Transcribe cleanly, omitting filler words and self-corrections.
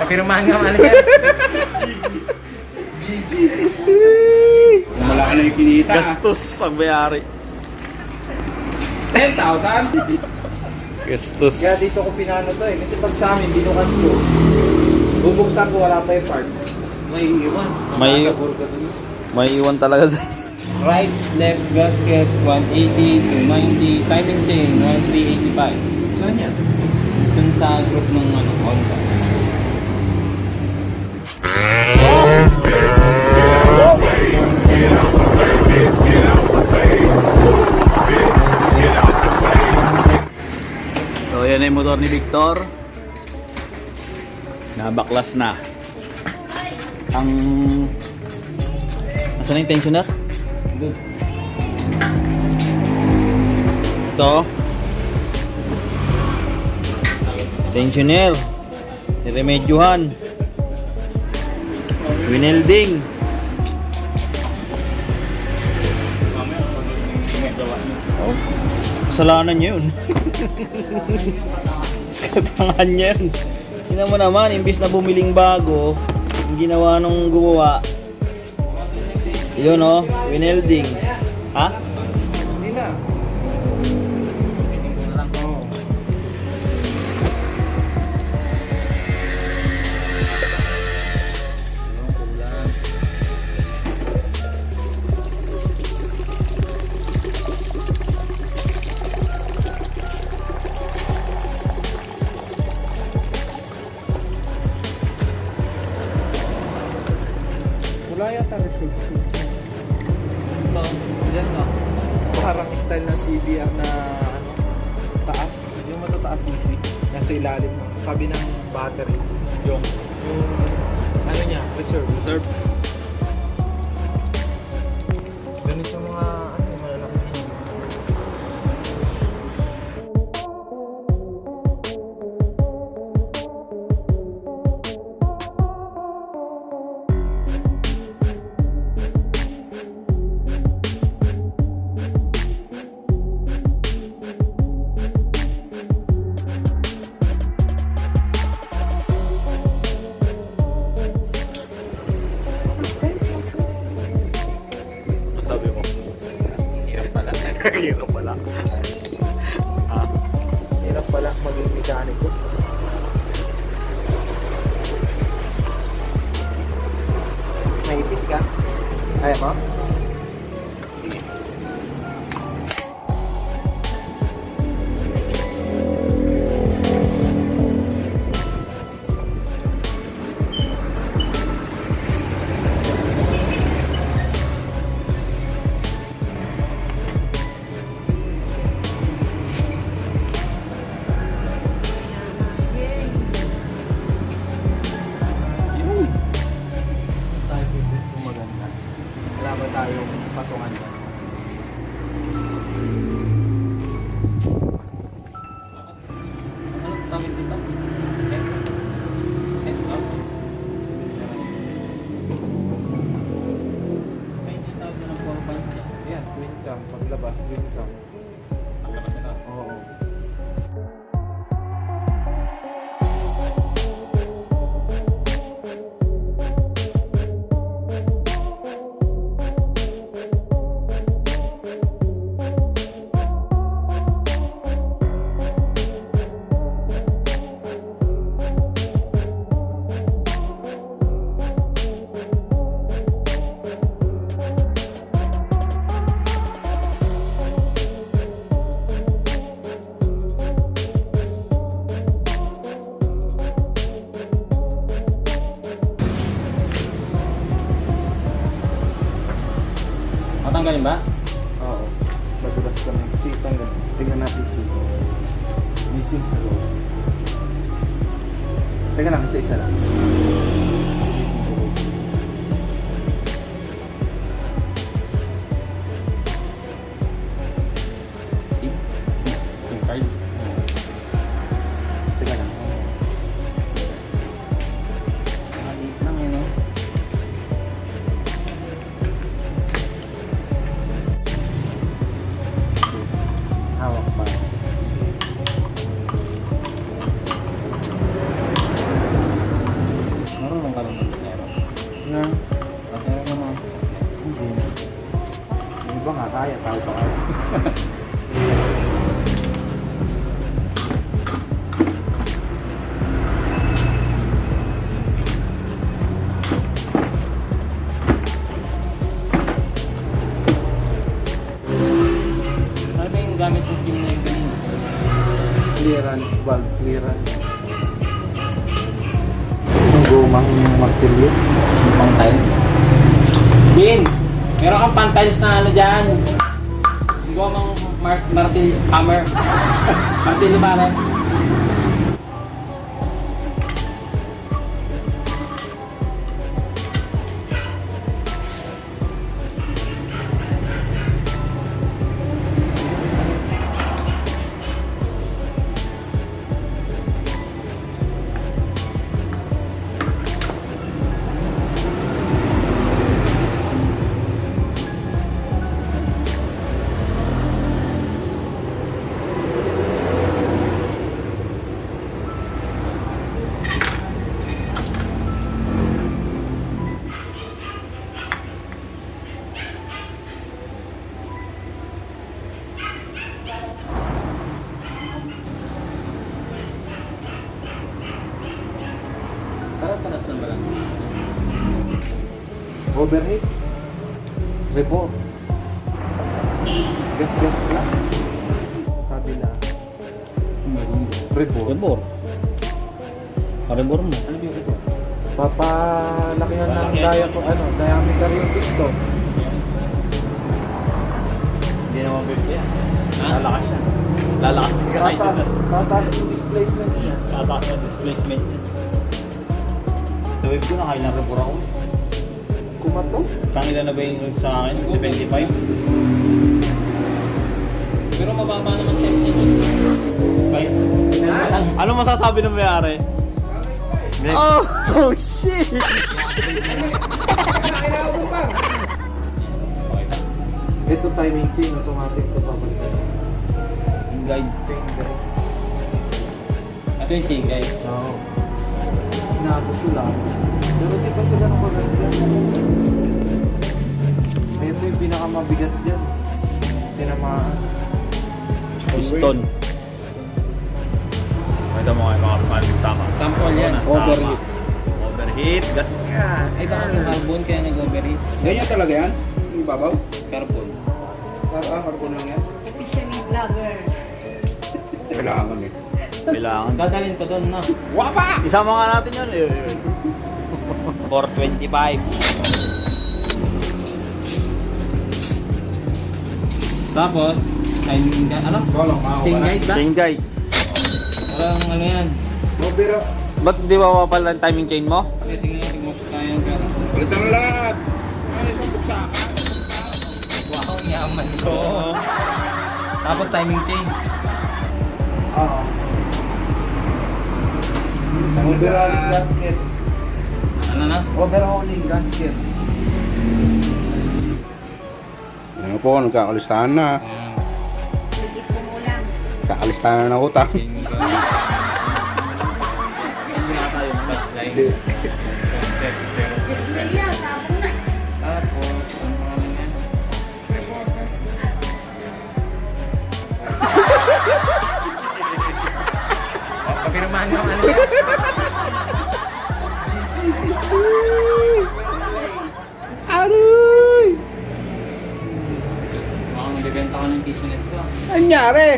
Kapirmahan nga ano yan. Wala ka na yung kinita. Gastos ang bayari. 10,000? Gastos. Kaya dito ko pinano to eh. Kasi pag sa amin, binukas ko. Bubuksan ko, wala pa yung parts. May iwan. Nakakabur ka dun. May iwan talaga. Right, left gasket, 180, 290, timing chain, 1385. Saan yan? Dun sa group ng Honda. So yan na yung motor ni Victor. Nabaklas na. Ang... Nasaan na yung tensioner? Ito. Tensioner. Niremedyohan. Winelding. Oh, kasalanan niya yun. Katangan niya yun. Tingnan mo naman, imbis na bumiling bago, yung ginawa nung gumawa. Yun o, winelding. Ha? Hindi na. Wala yata receipt. Ito, yan no. Parang style ng CBR na ano, taas. Yung matataas CC. Nasa ilalim. Kabi ng battery. Yung ano niya, reserve. Ganun sa mga ano, malalaki. Sabi mo. Hirap pala. Hirap pala. Ah. Hirap pala maging mekaniko. Naipit ka? Kaya mo? Tayo gusto maganda. Wala ba tayong patungan ba? Ano tawag dito? Head up. Sa inyo tawag na ng 4.5 niya. Yan, twin cam. Paglabas, twin cam. Ang labas na. Oo. Matanggalin ba? Oo. Madulas kami. Sitang ganun. Tingnan natin si missing sa loob. Teka lang, isa-isa lang. See? Yung card. Teka lang. Maliit lang yun, no? Hawak pa. na yung kanina. Clearance, valve clearance. Yung gumang martilyo. Yung pang tiles. Bin! Meron kang pang tiles na ano dyan. Yung gumang martil hammer. Martilyo ba rin? Para saan ba lang? Overheat. Rebore. Gas lang. Sabi na. Rebore. Rebor. Rebor mo. Ano ba yung ito? Papalakihan ng diameter yung piston. Hindi naman build yan. Ha? Lalakas siya. Lalakas ka kahit Tataas yung displacement niya. tataas na displacement niya. Tawag ko na kailang rebor ako. Kumato? Kanila na ba yung sa akin? 25? Pero mababa naman temperature. Ano masasabi ng mayari? Oh shit! Ito timing chain, automatic ito papalitan. Yung guide. Chain direct. Ito yung chain guys. Oo. Inaabot sila. Pero di pa sila nakagas dyan. Ito yung pinakamabigat dyan. Tinamaan. Piston. Ito mo kayo mga pamalig tama. Sample yan. Overheat. Overheat. Gas ka. Ay baka sa carbon kaya nag-overheat. Ganyan talaga yan? Yung babaw? Carbon. Carbon lang yan? Officially vlogger. Kailangan eh. Kailangan. Dadalhin ko doon na. Wapa! Isama nga natin yun. 425. Tapos, chain ano? Chain guide ba? Chain guide. Parang ano yan. Pero Ba't di ba mapapal ang timing chain mo? Kasi tingnan mo kaya yung pera. Palitan na lahat! Ay, isang buksakan. Wow, yaman ko. Tapos timing chain. Oo. Overhauling gasket. Ano na? Overhauling gasket. Ano po, nagkakalistahan na. Ayan. Higit ko mo lang. Kakalistahan na ng utang. Chain guide. Wala tayong flash line. Set, zero. Just na yan, sabon na. Tapos, ang mga yan. Papirmahan yung ano yan. Aroy! Mukhang bibenta ko ng piso nito. Anyari?